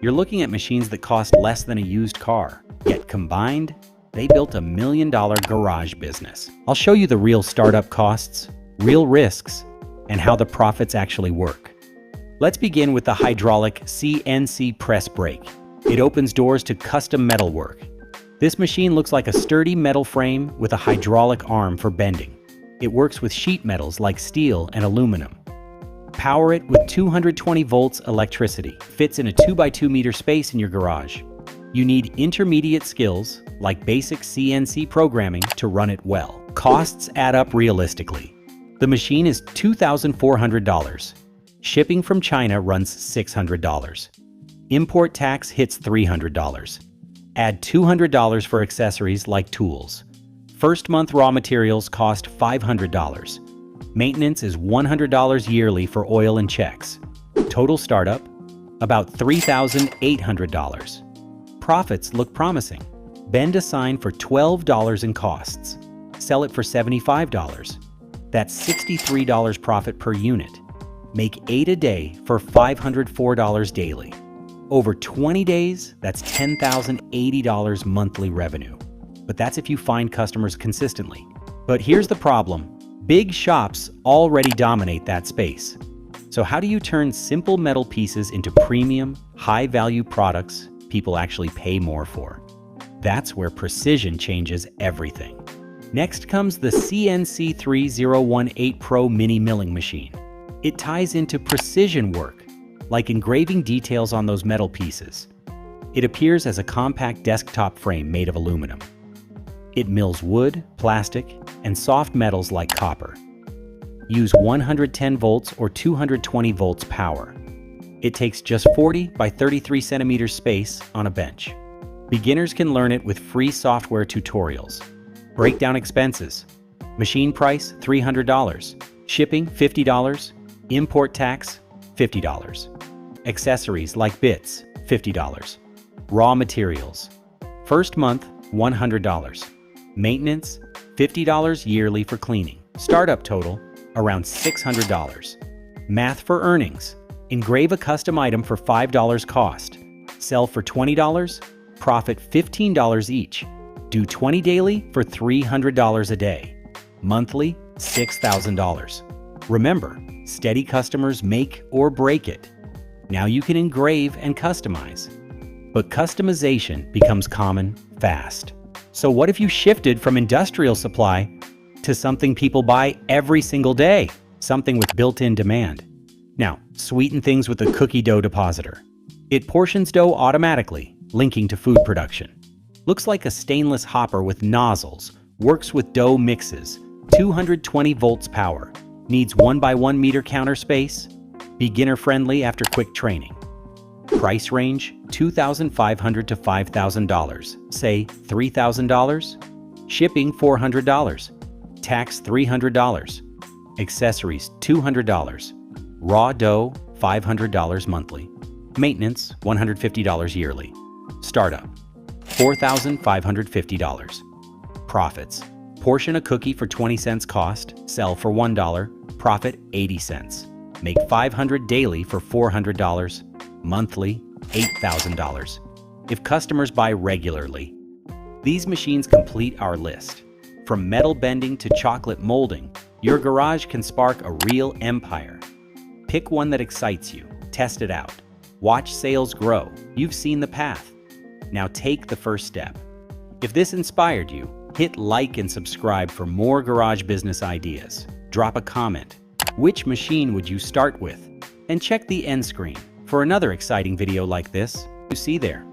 You're looking at machines that cost less than a used car, yet combined, they built a $1 million garage business. I'll show you the real startup costs, real risks, and how the profits actually work. Let's begin with the hydraulic CNC press brake. It opens doors to custom metal work. This machine looks like a sturdy metal frame with a hydraulic arm for bending. It works with sheet metals like steel and aluminum. Power it with 220 volts electricity. Fits in a 2x2 meter space in your garage. You need intermediate skills, like basic CNC programming, to run it well. Costs add up realistically. The machine is $2,400. Shipping from China runs $600. Import tax hits $300. Add $200 for accessories like tools. First month raw materials cost $500. Maintenance is $100 yearly for oil and checks. Total startup, about $3,800. Profits look promising. Bend a sign for $12 in costs. Sell it for $75. That's $63 profit per unit. Make 8 a day for $504 daily. Over 20 days, that's $10,080 monthly revenue. But that's if you find customers consistently. But here's the problem. Big shops already dominate that space. So how do you turn simple metal pieces into premium, high-value products people actually pay more for? That's where precision changes everything. Next comes the CNC 3018 Pro Mini Milling Machine. It ties into precision work, like engraving details on those metal pieces. It appears as a compact desktop frame made of aluminum. It mills wood, plastic, and soft metals like copper. Use 110 volts or 220 volts power. It takes just 40 by 33 centimeters space on a bench. Beginners can learn it with free software tutorials. Breakdown expenses. Machine price, $300. Shipping, $50. Import tax, $50. Accessories like bits, $50. Raw materials. First month, $100. Maintenance, $50 yearly for cleaning. Startup total, around $600. Math for earnings. Engrave a custom item for $5 cost. Sell for $20, profit $15 each. Do 20 daily for $300 a day. Monthly, $6,000. Remember, steady customers make or break it. Now you can engrave and customize. But customization becomes common fast. So what if you shifted from industrial supply to something people buy every single day? Something with built-in demand. Now, sweeten things with a cookie dough depositor. It portions dough automatically, linking to food production. Looks like a stainless hopper with nozzles, works with dough mixes, 220 volts power, needs 1x1 meter counter space, beginner friendly after quick training. Price range, $2,500 to $5,000, say $3,000. Shipping, $400. Tax, $300. Accessories, $200. Raw dough, $500 monthly. Maintenance, $150 yearly. Startup, $4,550. Profits. Portion a cookie for 20 cents cost, sell for $1, profit 80 cents. Make 500 daily for $400, monthly $8,000. If customers buy regularly. These machines complete our list. From metal bending to chocolate molding, your garage can spark a real empire. Pick one that excites you, test it out. Watch sales grow. You've seen the path. Now take the first step. If this inspired you, hit like and subscribe for more garage business ideas. Drop a comment. Which machine would you start with? And check the end screen for another exciting video like this. You see there.